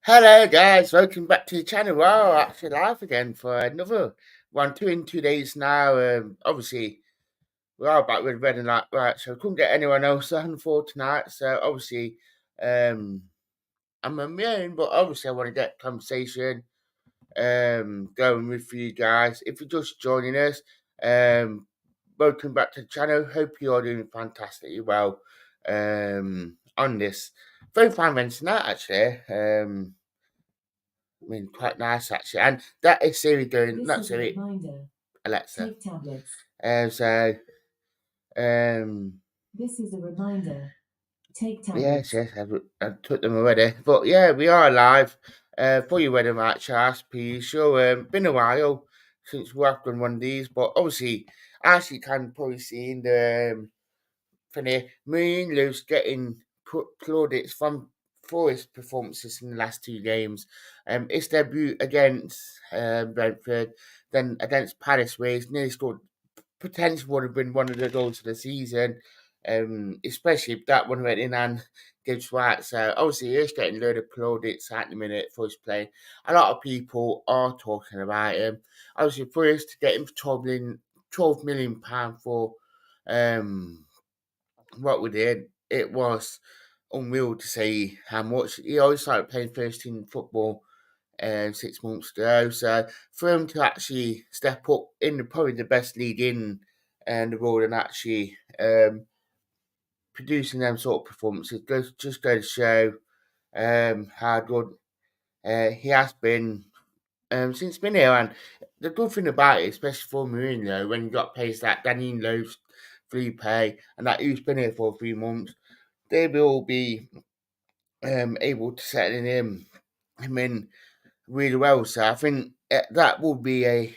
Hello guys, welcome back to the channel. Well, actually live again for another one, 2 days now. Obviously we are back with Red and Black, right? So we couldn't get anyone else on for tonight. So obviously, um, I'm on my own, but obviously I want to get conversation going with you guys. If you're just joining us, welcome back to the channel. Hope you're doing fantastically well. On this very fine Wednesday night, actually. I mean, quite nice actually, and that is Siri doing, This not is a Siri, reminder. Alexa. Take tablets. So, This is a reminder. Take yes, tablets. I took them already, but yeah, we are live for your wedding match, as per usual. Been a while since we've done one of these, but obviously, as you can probably see in the funny, Murillo's getting plaudits for his performances in the last two games. His debut against Brentford, then against Palace, where he's nearly scored, potentially would have been one of the goals of the season. Especially if that one went in and gives right. So obviously he's getting a load of plaudits at the minute for his play. A lot of people are talking about him. Obviously for us to get him for £12 million for what we did, it was unreal to see how much. He always started playing first team football 6 months ago. So for him to actually step up in probably the best league in the world and actually producing them sort of performances just goes to show how good he has been since been here. And the good thing about it, especially for Murillo, when you got players like Danilo's free pay and that who's been here for 3 months, they will be able to settle him in really well. So I think that will be a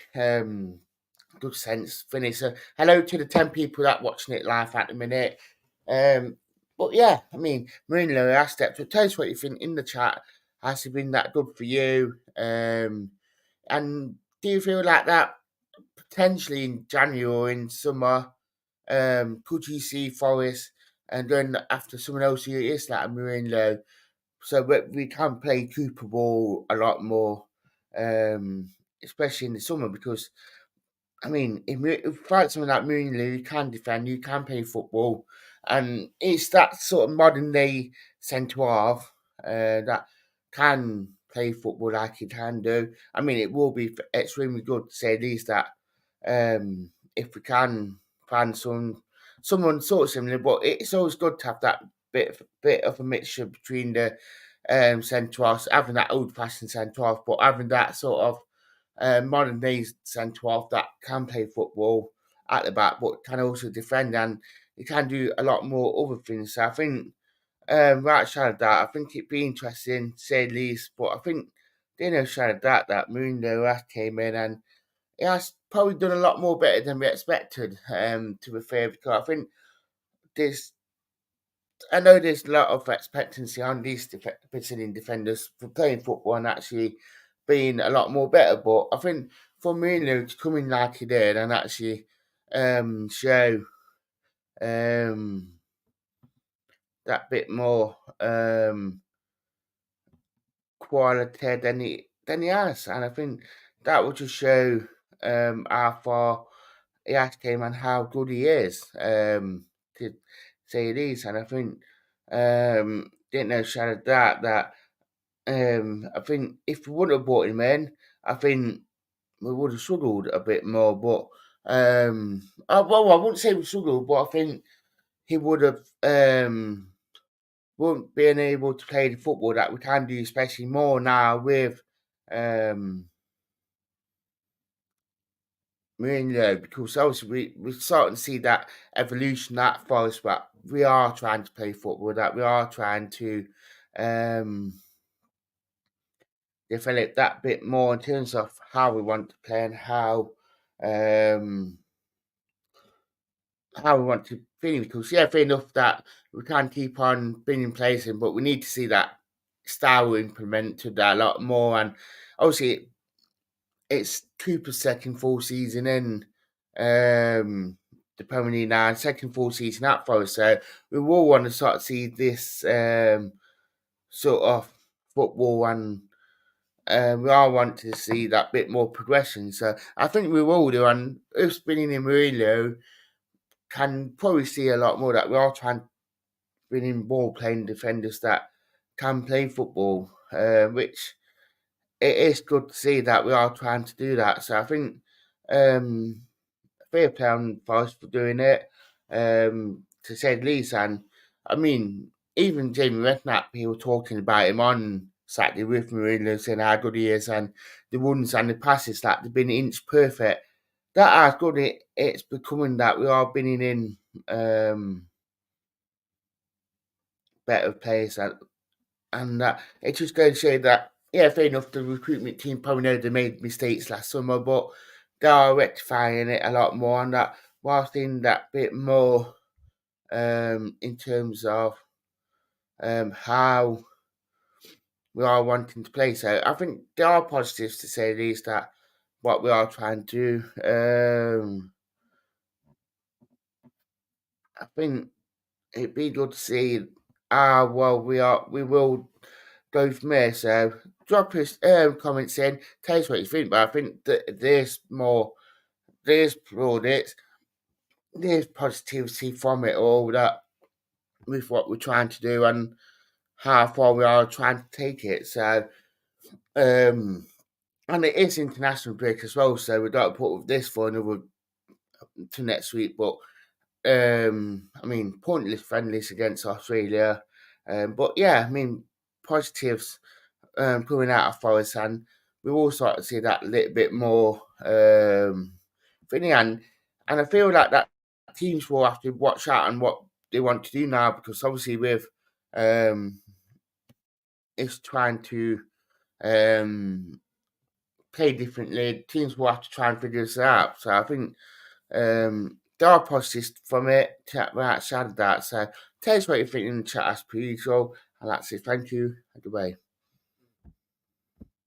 good sense finish. So hello to the 10 people that watching it live at the minute. But yeah, I mean, Mourinho has stepped up. Tell us what you think in the chat. Has he been that good for you? And do you feel like that potentially in January or in summer? Could you see Forest and then after someone else who is like a Mourinho? So we can play Cooper ball a lot more, especially in the summer because I mean, if you fight someone like Murillo, you can defend, you can play football, and it's that sort of modern day centre half that can play football like he can do. I mean, it will be extremely good to say at least that if we can find someone sort of similar, but it's always good to have that bit of a mixture between the centre halves, having that old fashioned centre half, but having that sort of modern day centre half that can play football at the back, but can also defend and he can do a lot more other things. So I think right side of that, I think it'd be interesting to say the least. But I think the other side of that Mundo has came in and he has probably done a lot more better than we expected. To be fair, because I think there's I know there's a lot of expectancy on these Brazilian defenders for playing football and actually being a lot more better. But I think for Murillo to come in like he did and actually show um, that bit more quality than he has, and I think that will just show how far he has came and how good he is. To say it is, and I think didn't know shadow that I think if we would have brought him in, I think we would have struggled a bit more. But well, I wouldn't say we struggled, but I think he would have wouldn't been able to play the football that we can do, especially more now with um Mourinho, because obviously we're starting to see that evolution that Forest, but we are trying to play football, that we are trying to um develop that bit more in terms of how we want to play and um how we want to finish. Because yeah, fair enough that we can't keep on bringing players in, but we need to see that style implemented a lot more. And obviously, it's Cooper's second full season in the Premier League now, and second full season at Forest. So we will want to sort of see this sort of football, and we all want to see that bit more progression. So I think we will do, and us bringing in Murillo can probably see a lot more that we are trying to bring in ball playing defenders that can play football, which it is good to see that we are trying to do that. So I think um, fair play on Forest for doing it, to say the least. And I mean, even Jamie Redknapp, he was talking about him on Saturday with Murillo, saying how good he is, and the runs and the passes that they've been inch perfect. That how good it's becoming that we are bringing in better players, and that it just goes to show that, yeah, fair enough, the recruitment team probably know they made mistakes last summer, but they are rectifying it a lot more, and that whilst in that bit more in terms of how we are wanting to play. So I think there are positives, to say the least, that what we are trying to do. I think it'd be good to see how well we will go from there. So drop us comments in, tell us what you think. But I think that there's plaudits, there's positivity from it all, that with what we're trying to do and how far we are trying to take it. So and it is international break as well, so we don't put this for another to next week. But I mean, pointless friendlies against Australia. But yeah, I mean, positives coming out of Forest, and we will start to see that a little bit more thing. And I feel like that teams will have to watch out on what they want to do now, because obviously with um, it's trying to play differently, teams will have to try and figure this out. So I think there are positives from it outside of that. So tell us what you think in the chat as per usual. And that's it. Thank you. Goodbye.